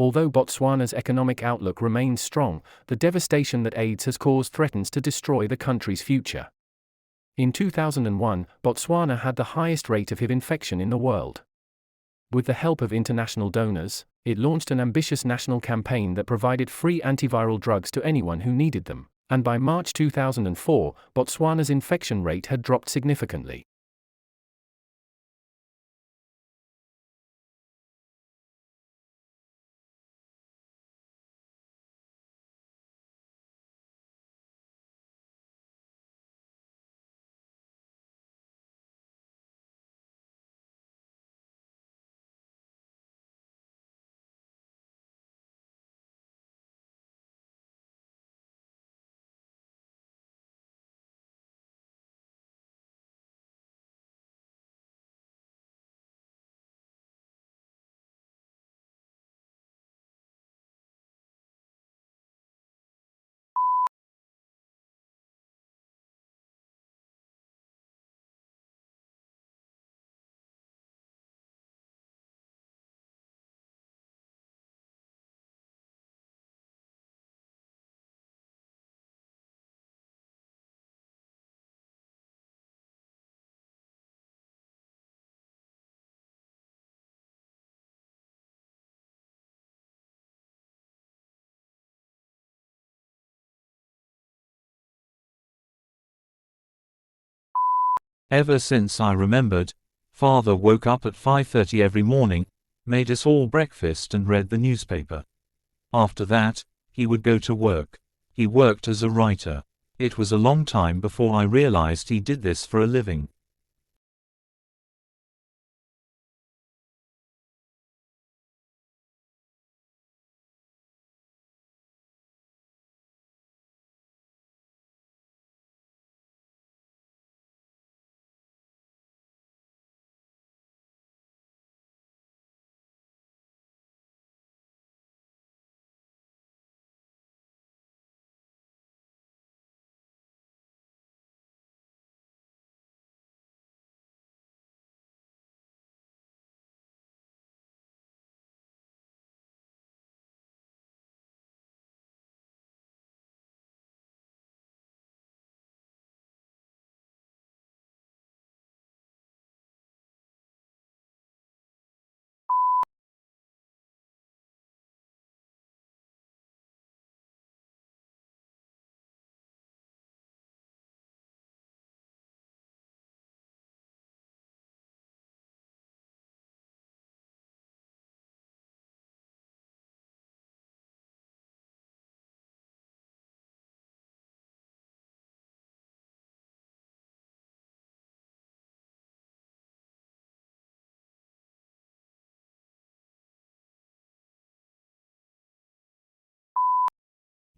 Although Botswana's economic outlook remains strong, the devastation that AIDS has caused threatens to destroy the country's future. In 2001, Botswana had the highest rate of HIV infection in the world. With the help of international donors, it launched an ambitious national campaign that provided free antiviral drugs to anyone who needed them, and by March 2004, Botswana's infection rate had dropped significantly. Ever since I remembered, Father woke up at 5:30 every morning, made us all breakfast and read the newspaper. After that, he would go to work. He worked as a writer. It was a long time before I realized he did this for a living.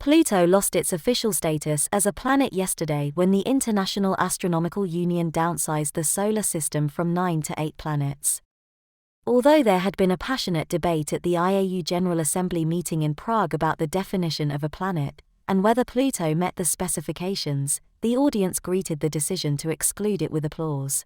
Pluto lost its official status as a planet yesterday when the International Astronomical Union downsized the solar system from 9 to 8 planets. Although there had been a passionate debate at the IAU General Assembly meeting in Prague about the definition of a planet, and whether Pluto met the specifications, the audience greeted the decision to exclude it with applause.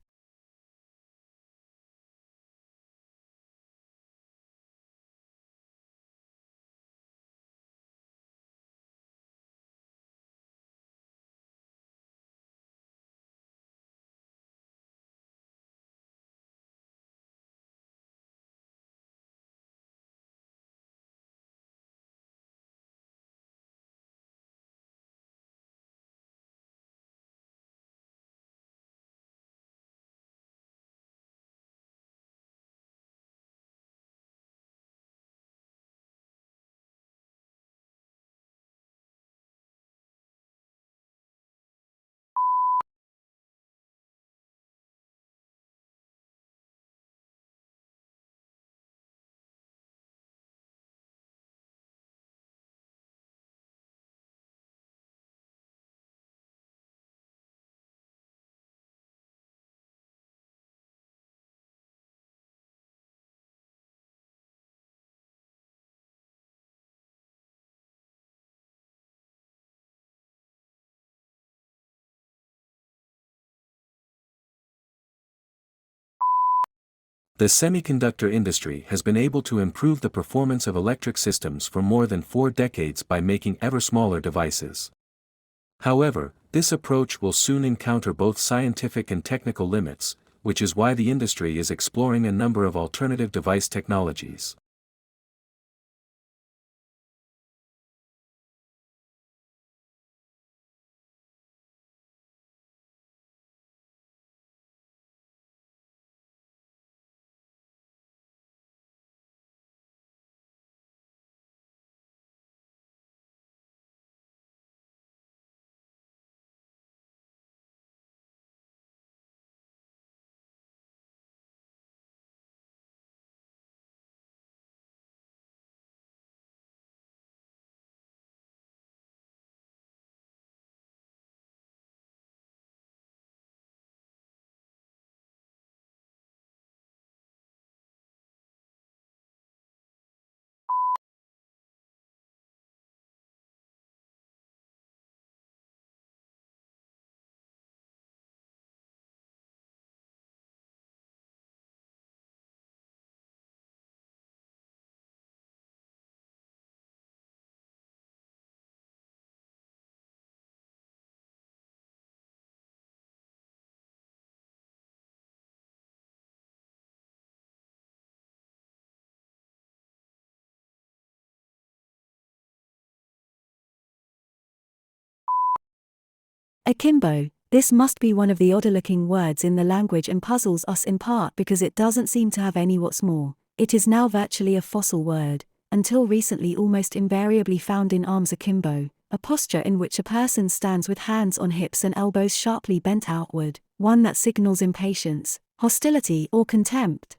The semiconductor industry has been able to improve the performance of electric systems for more than 4 decades by making ever smaller devices. However, this approach will soon encounter both scientific and technical limits, which is why the industry is exploring a number of alternative device technologies. Akimbo, this must be one of the odder-looking words in the language and puzzles us in part because it doesn't seem to have any. What's more, it is now virtually a fossil word, until recently almost invariably found in arms akimbo, a posture in which a person stands with hands on hips and elbows sharply bent outward, one that signals impatience, hostility or contempt.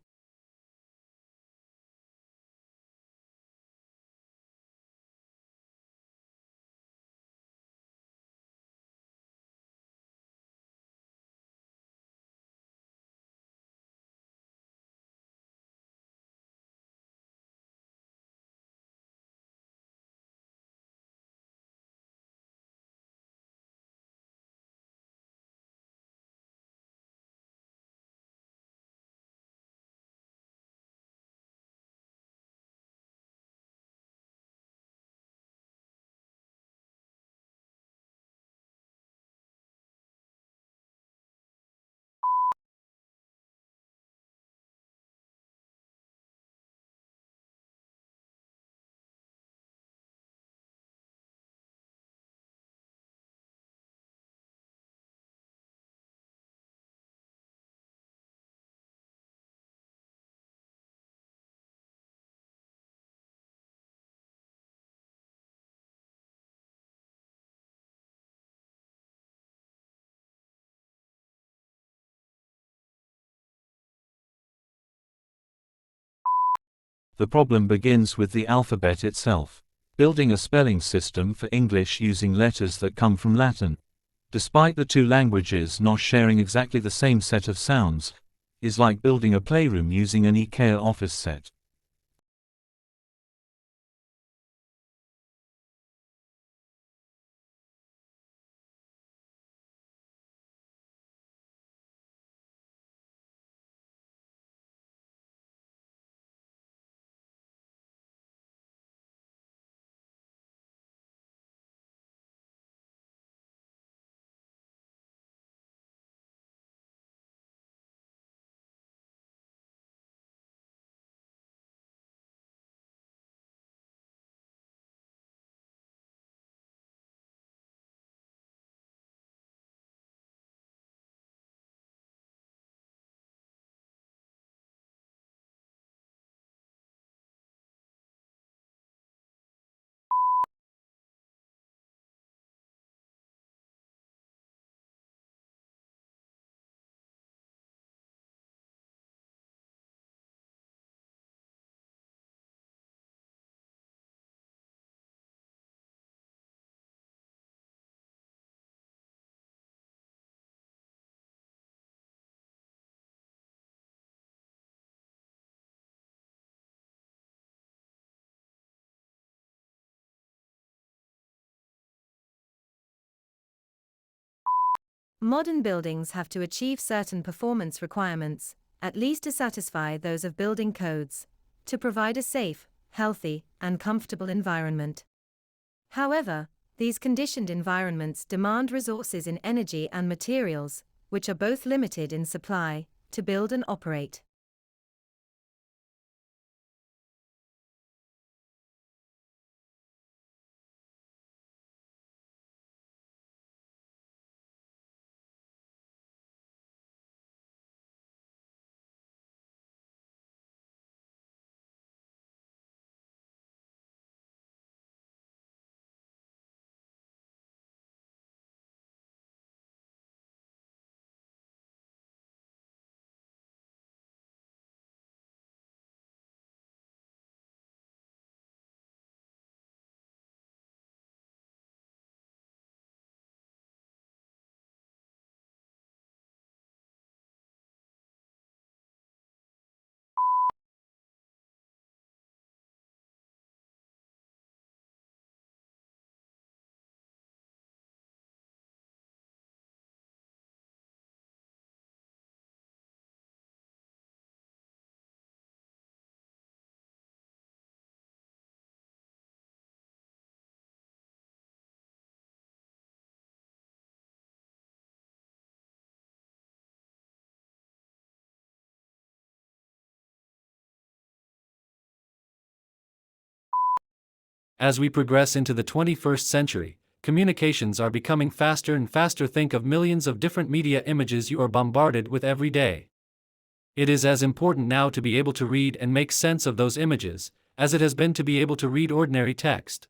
The problem begins with the alphabet itself. Building a spelling system for English using letters that come from Latin, despite the two languages not sharing exactly the same set of sounds, is like building a playroom using an IKEA office set. Modern buildings have to achieve certain performance requirements, at least to satisfy those of building codes, to provide a safe, healthy, and comfortable environment. However, these conditioned environments demand resources in energy and materials, which are both limited in supply, to build and operate. As we progress into the 21st century, communications are becoming faster and faster. Think of millions of different media images you are bombarded with every day. It is as important now to be able to read and make sense of those images, as it has been to be able to read ordinary text.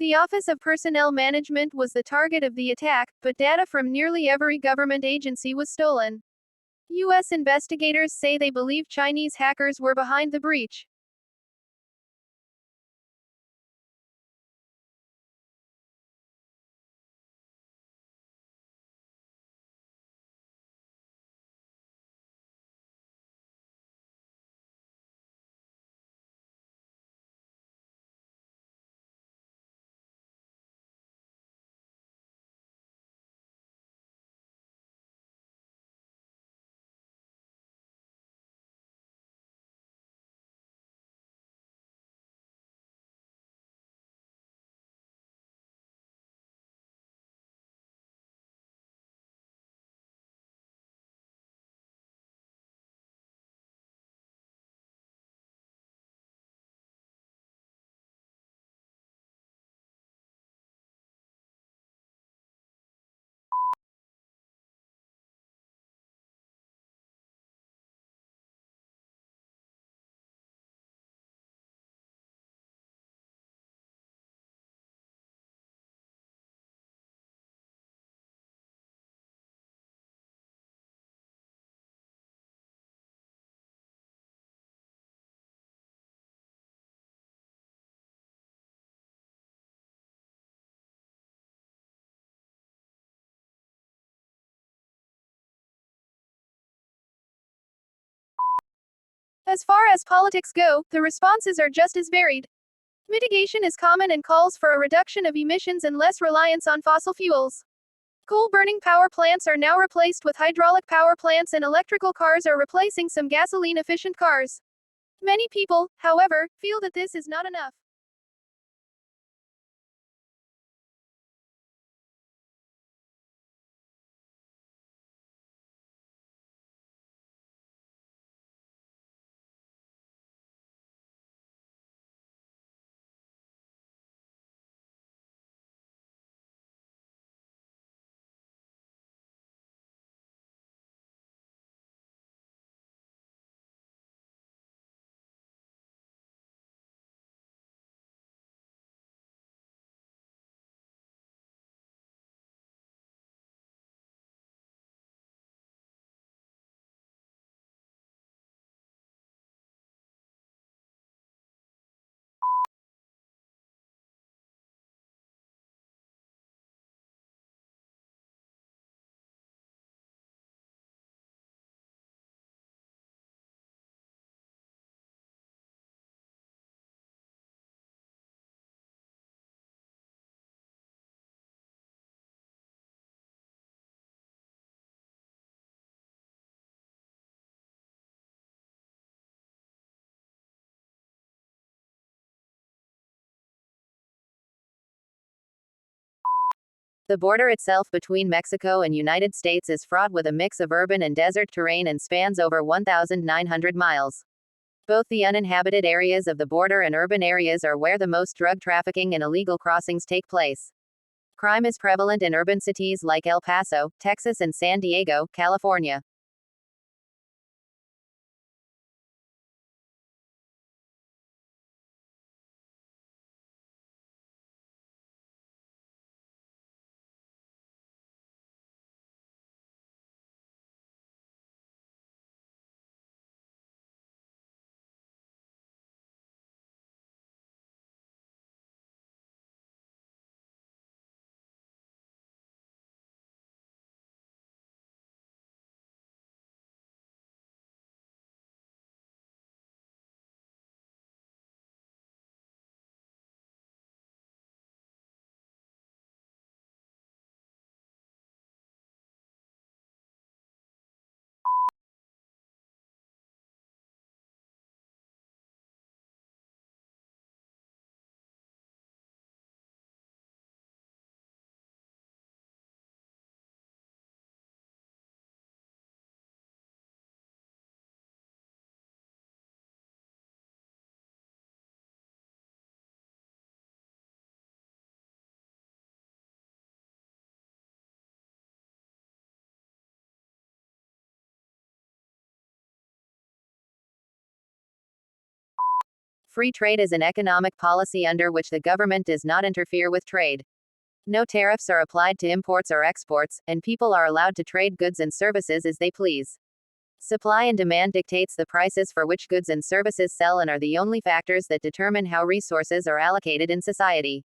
The Office of Personnel Management was the target of the attack, but data from nearly every government agency was stolen. U.S. investigators say they believe Chinese hackers were behind the breach. As far as politics go, the responses are just as varied. Mitigation is common and calls for a reduction of emissions and less reliance on fossil fuels. Coal-burning power plants are now replaced with hydraulic power plants, and electrical cars are replacing some gasoline-efficient cars. Many people, however, feel that this is not enough. The border itself between Mexico and United States is fraught with a mix of urban and desert terrain and spans over 1,900 miles. Both the uninhabited areas of the border and urban areas are where the most drug trafficking and illegal crossings take place. Crime is prevalent in urban cities like El Paso, Texas, and San Diego, California. Free trade is an economic policy under which the government does not interfere with trade. No tariffs are applied to imports or exports, and people are allowed to trade goods and services as they please. Supply and demand dictates the prices for which goods and services sell and are the only factors that determine how resources are allocated in society.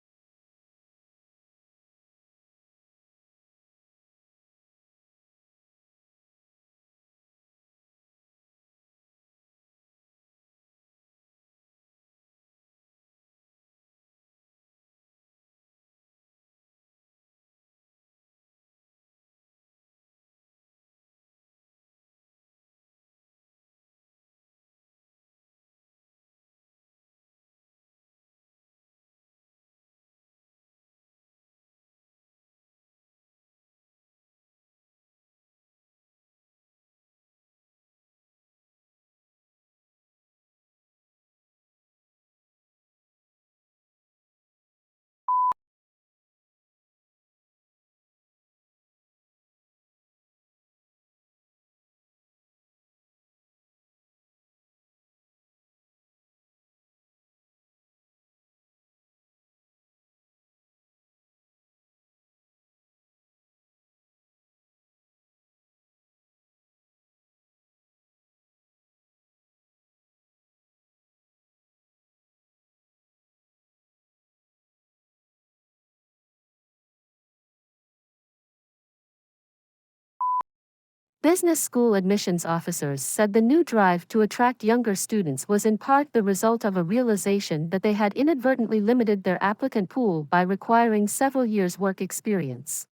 Business school admissions officers said the new drive to attract younger students was in part the result of a realization that they had inadvertently limited their applicant pool by requiring several years' work experience.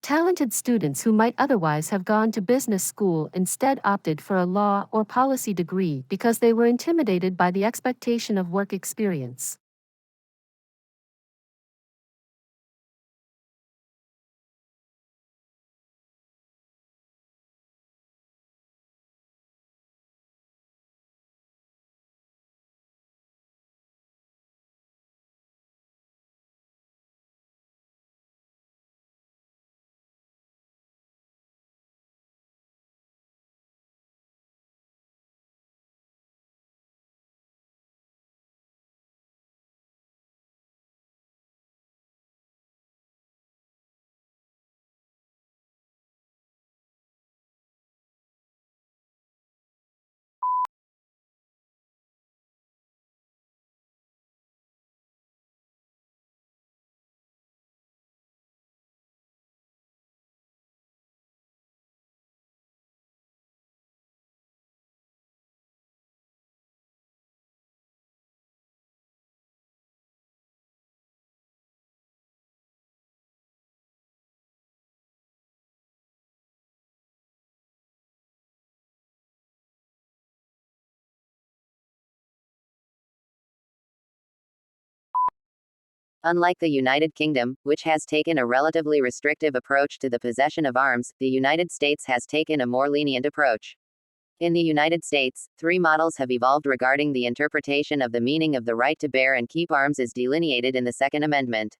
Talented students who might otherwise have gone to business school instead opted for a law or policy degree because they were intimidated by the expectation of work experience. Unlike the United Kingdom, which has taken a relatively restrictive approach to the possession of arms, the United States has taken a more lenient approach. In the United States, three models have evolved regarding the interpretation of the meaning of the right to bear and keep arms as delineated in the Second Amendment.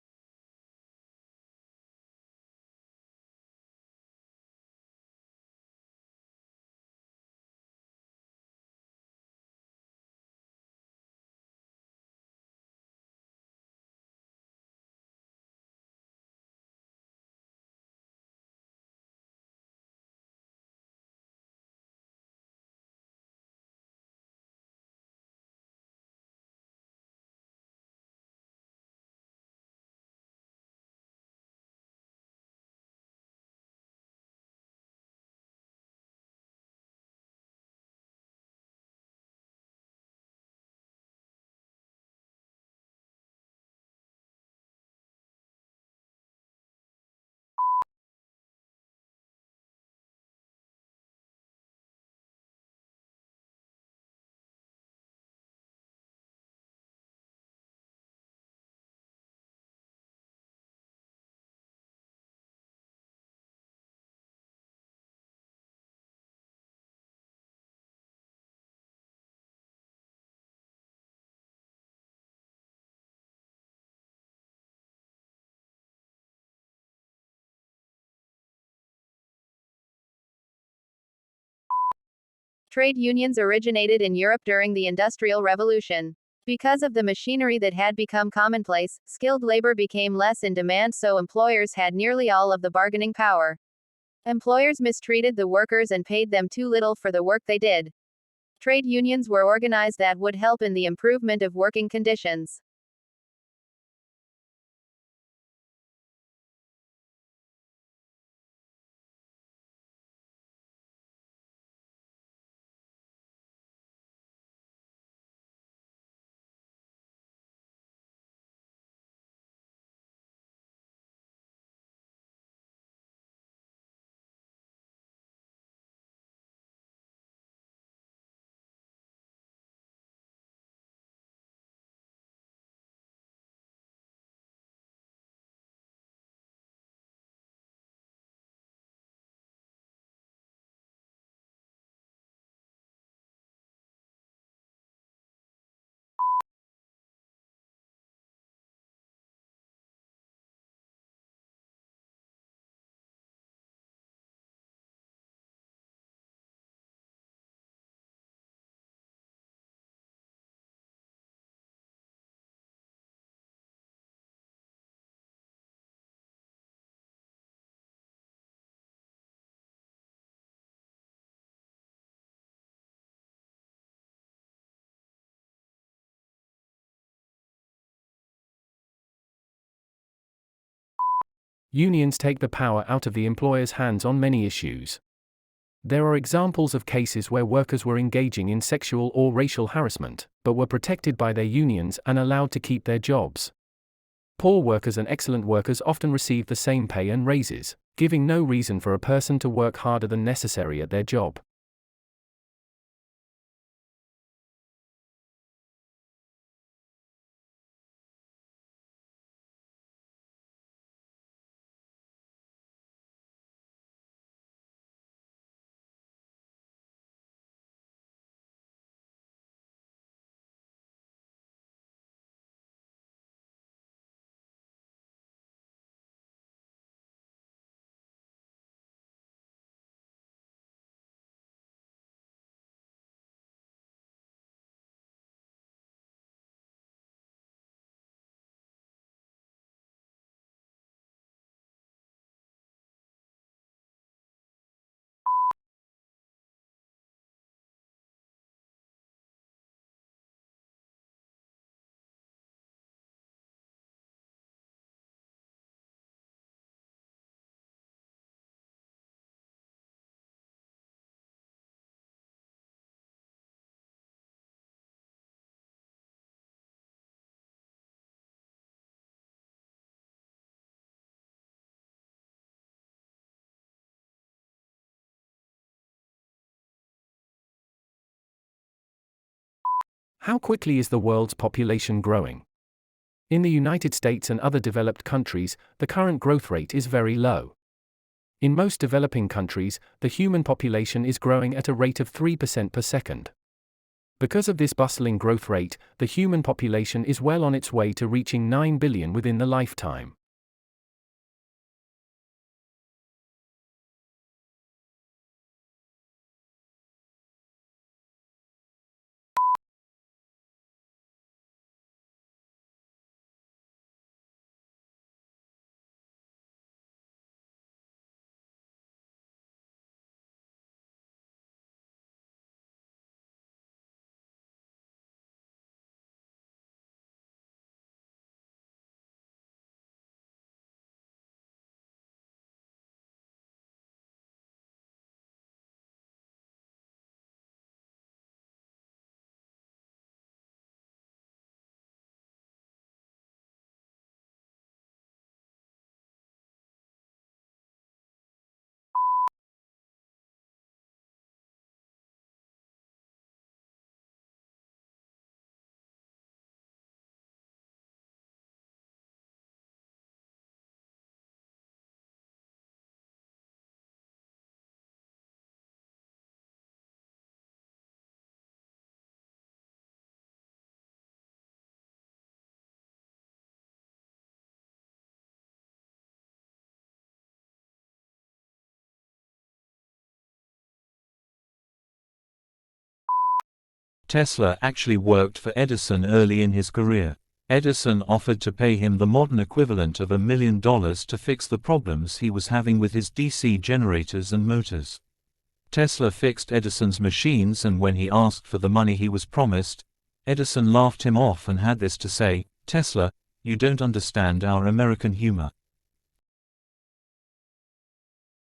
Trade unions originated in Europe during the Industrial Revolution. Because of the machinery that had become commonplace, skilled labor became less in demand, so employers had nearly all of the bargaining power. Employers mistreated the workers and paid them too little for the work they did. Trade unions were organized that would help in the improvement of working conditions. Unions take the power out of the employer's hands on many issues. There are examples of cases where workers were engaging in sexual or racial harassment, but were protected by their unions and allowed to keep their jobs. Poor workers and excellent workers often receive the same pay and raises, giving no reason for a person to work harder than necessary at their job. How quickly is the world's population growing? In the United States and other developed countries, the current growth rate is very low. In most developing countries, the human population is growing at a rate of 3% per second. Because of this bustling growth rate, the human population is well on its way to reaching 9 billion within the lifetime. Tesla actually worked for Edison early in his career. Edison offered to pay him the modern equivalent of $1 million to fix the problems he was having with his DC generators and motors. Tesla fixed Edison's machines, and when he asked for the money he was promised, Edison laughed him off and had this to say, "Tesla, you don't understand our American humor.